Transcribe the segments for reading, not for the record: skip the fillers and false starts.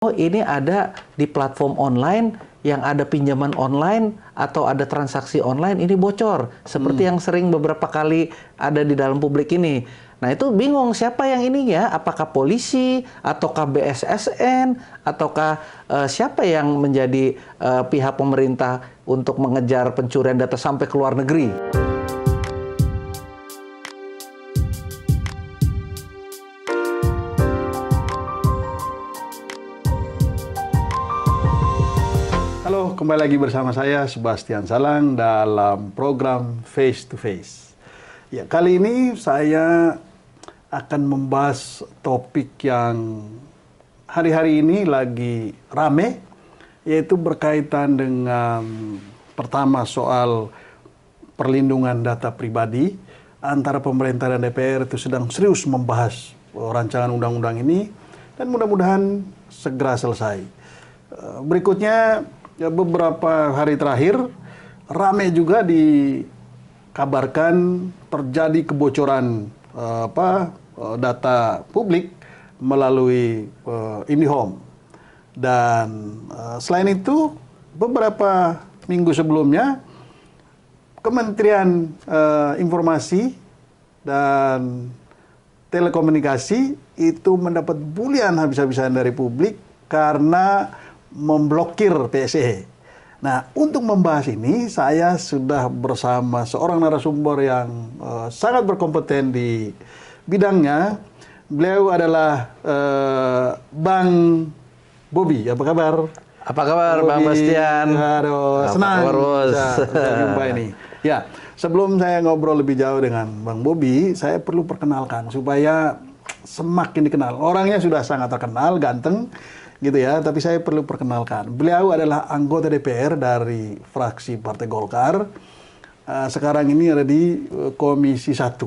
oh ini ada di platform online yang ada pinjaman online atau ada transaksi online ini bocor. Seperti yang sering beberapa kali ada di dalam publik ini. Nah itu bingung siapa yang ini ya? Apakah polisi, ataukah BSSN, ataukah siapa yang menjadi pihak pemerintah untuk mengejar pencurian data sampai ke luar negeri? Halo, kembali lagi bersama saya Sebastian Salang dalam program Face to Face. Ya, kali ini saya akan membahas topik yang hari-hari ini lagi rame, yaitu berkaitan dengan pertama soal perlindungan data pribadi. Antara pemerintah dan DPR itu sedang serius membahas rancangan undang-undang ini dan mudah-mudahan segera selesai. Berikutnya, ya, beberapa hari terakhir rame juga dikabarkan terjadi kebocoran data publik melalui IndiHome. Dan selain itu, beberapa minggu sebelumnya Kementerian Informasi dan Telekomunikasi itu mendapat bulian habis-habisan dari publik karena memblokir PSE. Nah, untuk membahas ini, saya sudah bersama seorang narasumber yang sangat berkompeten di bidangnya. Beliau adalah Bang Bobi. Apa kabar? Apa kabar, Bang Bastian? Aduh, senang bisa jumpa ini. Ya, sebelum saya ngobrol lebih jauh dengan Bang Bobi, saya perlu perkenalkan supaya semakin dikenal. Orangnya sudah sangat terkenal, ganteng, gitu ya, tapi saya perlu perkenalkan. Beliau adalah anggota DPR dari fraksi Partai Golkar. Sekarang ini ada di Komisi 1.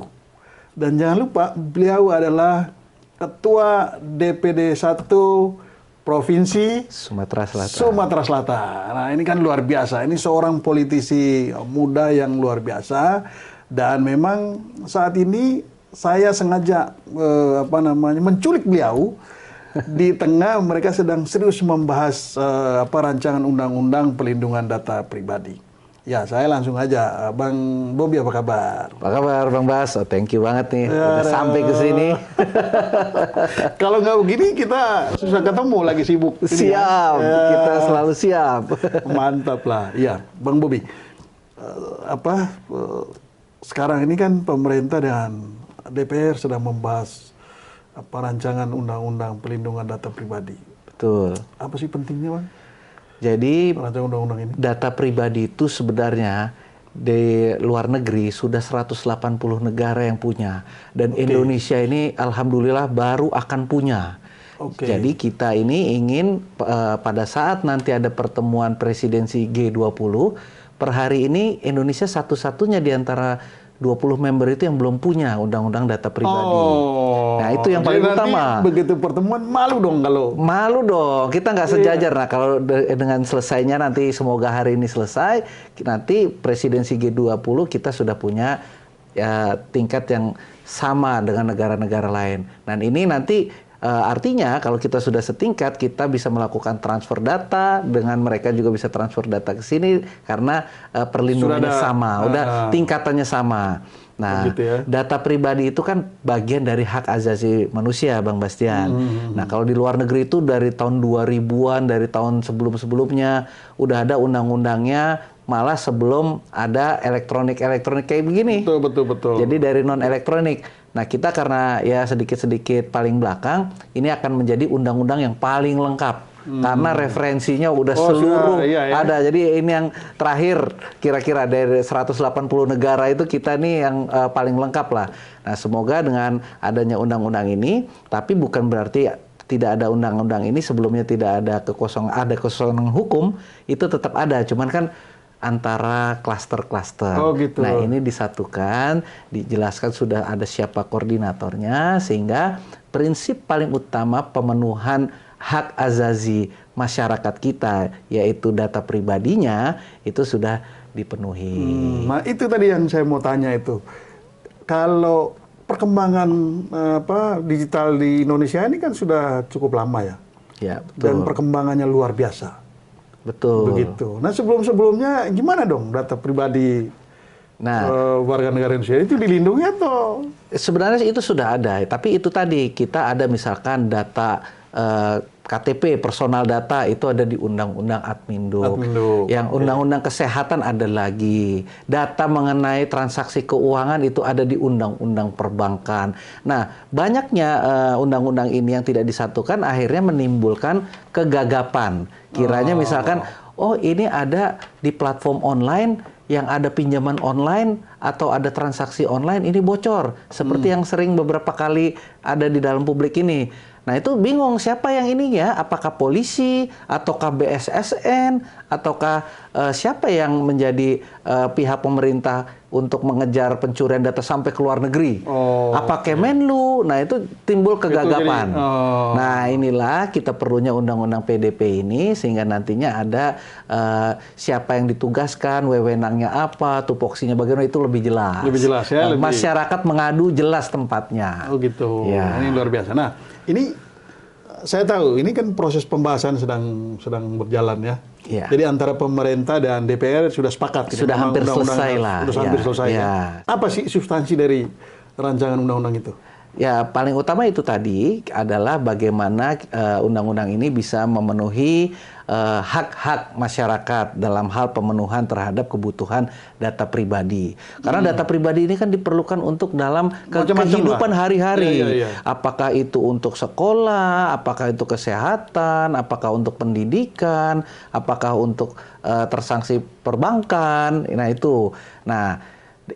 Dan jangan lupa, beliau adalah Ketua DPD 1 Provinsi Sumatera Selatan. Sumatera Selatan. Nah, ini kan luar biasa. Ini seorang politisi muda yang luar biasa. Dan memang saat ini saya sengaja menculik beliau di tengah mereka sedang serius membahas rancangan undang-undang pelindungan data pribadi. Ya, saya langsung aja, Bang Bobi, apa kabar? Apa kabar, Bang Bas? Oh, thank you banget nih, udah sampai ke sini. Kalau nggak begini kita susah ketemu, lagi sibuk. Siap, kita selalu siap. Mantap lah. Ya, Bang Bobi, sekarang ini kan pemerintah dan DPR sedang membahas rancangan undang-undang pelindungan data pribadi. Betul. Apa sih pentingnya, Bang? Jadi rancangan undang-undang ini? Data pribadi itu sebenarnya di luar negeri sudah 180 negara yang punya. Dan Indonesia ini alhamdulillah baru akan punya. Jadi kita ini ingin pada saat nanti ada pertemuan presidensi G20, per hari ini Indonesia satu-satunya di antara 20 member itu yang belum punya undang-undang data pribadi. Nah, itu yang paling utama. Begitu pertemuan malu dong kalau. Malu dong, kita nggak sejajar. Nah, kalau dengan selesainya nanti semoga hari ini selesai, nanti presidensi G20 kita sudah punya ya, tingkat yang sama dengan negara-negara lain. Dan ini nanti artinya kalau kita sudah setingkat, kita bisa melakukan transfer data, dengan mereka juga bisa transfer data ke sini karena perlindungannya sama, udah tingkatannya sama. Nah, data pribadi itu kan bagian dari hak asasi manusia, Bang Bastian. Nah, kalau di luar negeri itu dari tahun 2000-an, dari tahun sebelum-sebelumnya udah ada undang-undangnya, malah sebelum ada elektronik kayak begini. Betul. Jadi dari non elektronik. Nah, kita karena ya sedikit-sedikit paling belakang, ini akan menjadi undang-undang yang paling lengkap. Karena referensinya udah seluruh ada. Jadi ini yang terakhir kira-kira dari 180 negara itu kita nih yang paling lengkap lah. Nah, semoga dengan adanya undang-undang ini, tapi bukan berarti tidak ada undang-undang ini sebelumnya tidak ada kekosongan hukum, itu tetap ada. Cuman kan antara klaster-klaster. Nah, ini disatukan, dijelaskan sudah ada siapa koordinatornya, sehingga prinsip paling utama pemenuhan hak asasi masyarakat kita, yaitu data pribadinya, itu sudah dipenuhi. Nah, itu tadi yang saya mau tanya itu. Kalau perkembangan digital di Indonesia ini kan sudah cukup lama ya. Ya, betul. Dan perkembangannya luar biasa. Betul. Begitu. Nah, sebelum-sebelumnya gimana dong data pribadi warga negara Indonesia itu dilindungi atau? Sebenarnya itu sudah ada, tapi itu tadi kita ada misalkan data KTP, personal data itu ada di Undang-Undang Adminduk. Yang Undang-Undang Kesehatan ada lagi. Data mengenai transaksi keuangan itu ada di Undang-Undang Perbankan. Nah, banyaknya undang-undang ini yang tidak disatukan akhirnya menimbulkan kegagapan. Kiranya misalkan, oh ini ada di platform online yang ada pinjaman online atau ada transaksi online ini bocor. Seperti yang sering beberapa kali ada di dalam publik ini. Nah itu bingung siapa yang ini ya, apakah polisi, ataukah BSSN, ataukah siapa yang menjadi pihak pemerintah untuk mengejar pencurian data sampai ke luar negeri. Apa Kemenlu, nah itu timbul kegagapan. Nah inilah kita perlunya undang-undang PDP ini, sehingga nantinya ada siapa yang ditugaskan, wewenangnya apa, tupoksinya bagaimana, itu lebih jelas. Lebih jelas ya. Nah, masyarakat mengadu jelas tempatnya. Oh gitu, ya. Ini luar biasa. Nah, ini saya tahu ini kan proses pembahasan sedang berjalan ya. Ya. Jadi antara pemerintah dan DPR sudah sepakat. Sudah hampir selesai lah. Sudah hampir selesai. Ya. Apa sih substansi dari rancangan undang-undang itu? Ya, paling utama itu tadi adalah bagaimana undang-undang ini bisa memenuhi hak-hak masyarakat dalam hal pemenuhan terhadap kebutuhan data pribadi. Karena data pribadi ini kan diperlukan untuk dalam kehidupan hari-hari. Apakah itu untuk sekolah, apakah itu kesehatan, apakah untuk pendidikan, apakah untuk transaksi perbankan. Nah, itu. Nah,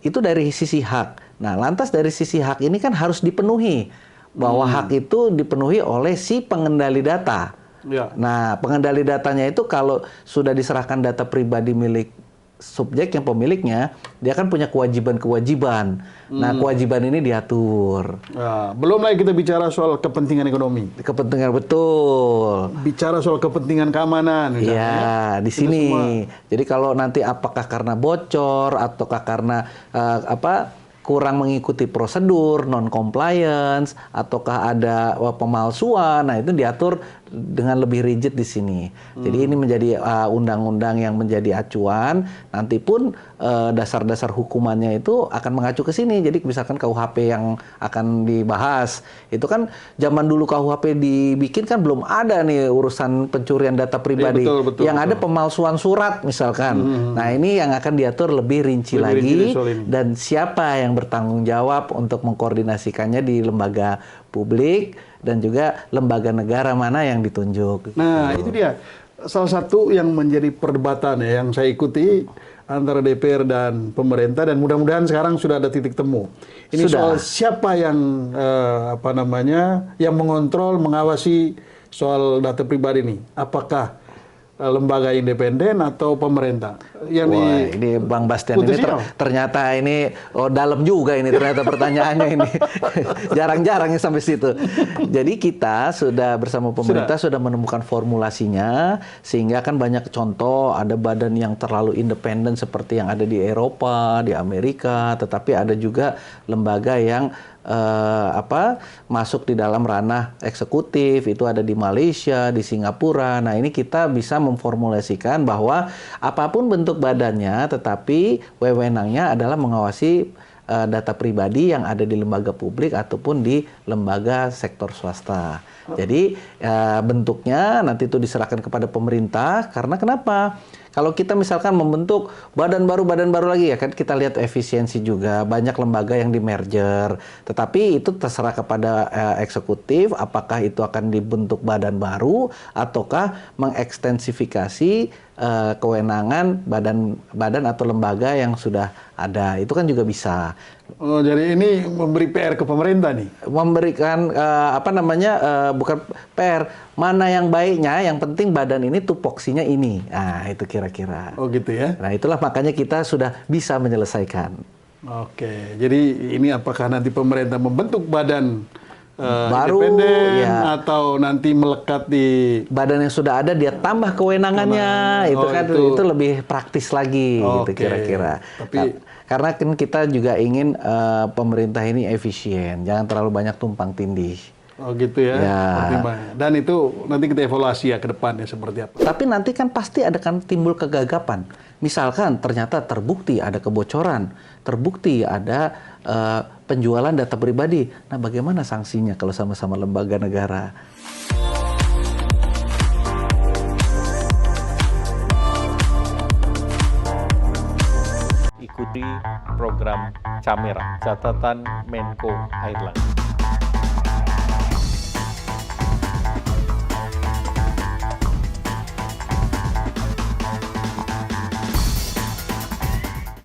itu dari sisi hak. Nah, lantas dari sisi hak ini kan harus dipenuhi. Bahwa hak itu dipenuhi oleh si pengendali data. Ya. Nah, pengendali datanya itu kalau sudah diserahkan data pribadi milik subjek yang pemiliknya, dia kan punya kewajiban-kewajiban. Nah, kewajiban ini diatur. Nah, belum lagi kita bicara soal kepentingan ekonomi. Kepentingan, betul. Bicara soal kepentingan keamanan. Iya, di sini. Jadi kalau nanti apakah karena bocor, ataukah karena kurang mengikuti prosedur, non-compliance, ataukah ada pemalsuan, nah itu diatur dengan lebih rigid di sini. Jadi ini menjadi undang-undang yang menjadi acuan, nanti pun dasar-dasar hukumannya itu akan mengacu ke sini. Jadi misalkan KUHP yang akan dibahas, itu kan zaman dulu KUHP dibikin kan belum ada nih urusan pencurian data pribadi. Ya, betul, yang ada pemalsuan surat misalkan. Nah ini yang akan diatur lebih rinci lagi, dan siapa yang bertanggung jawab untuk mengkoordinasikannya di lembaga publik dan juga lembaga negara mana yang ditunjuk. Nah, itu dia salah satu yang menjadi perdebatan ya, yang saya ikuti antara DPR dan pemerintah, dan mudah-mudahan sekarang sudah ada titik temu. Ini soal siapa yang yang mengontrol, mengawasi soal data pribadi ini. Apakah lembaga independen atau pemerintah? Ini Bang Bastian ini ternyata ini dalam juga ini ternyata pertanyaannya ini. Jarang-jarang sampai situ. Jadi kita sudah bersama pemerintah sudah menemukan formulasinya, sehingga kan banyak contoh, ada badan yang terlalu independen seperti yang ada di Eropa, di Amerika, tetapi ada juga lembaga yang masuk di dalam ranah eksekutif, itu ada di Malaysia, di Singapura. Nah, ini kita bisa memformulasikan bahwa apapun bentuk badannya, tetapi wewenangnya adalah mengawasi data pribadi yang ada di lembaga publik ataupun di lembaga sektor swasta. Jadi bentuknya nanti itu diserahkan kepada pemerintah. Karena kenapa? Kalau kita misalkan membentuk badan baru lagi ya kan, kita lihat efisiensi juga, banyak lembaga yang di merger. Tetapi itu terserah kepada eksekutif apakah itu akan dibentuk badan baru ataukah mengekstensifikasi kewenangan badan atau lembaga yang sudah ada. Itu kan juga bisa. Oh, jadi ini memberi PR ke pemerintah nih? Memberikan bukan PR, mana yang baiknya, yang penting badan ini tupoksinya ini. Nah, itu kira-kira. Oh gitu ya? Nah, itulah makanya kita sudah bisa menyelesaikan. Oke, jadi ini apakah nanti pemerintah membentuk badan baru independen atau nanti melekat di badan yang sudah ada, dia tambah kewenangannya. Itu lebih praktis lagi gitu kira-kira. Karena kan kita juga ingin pemerintah ini efisien, jangan terlalu banyak tumpang tindih. Oh gitu ya, Ya. pertimbangan. Dan itu nanti kita evaluasi ya ke depannya seperti apa. Tapi nanti kan pasti ada kan timbul kegagapan. Misalkan ternyata terbukti ada kebocoran, terbukti ada penjualan data pribadi. Nah, bagaimana sanksinya kalau sama-sama lembaga negara? Ikuti program Camera, catatan Menko Airlangga.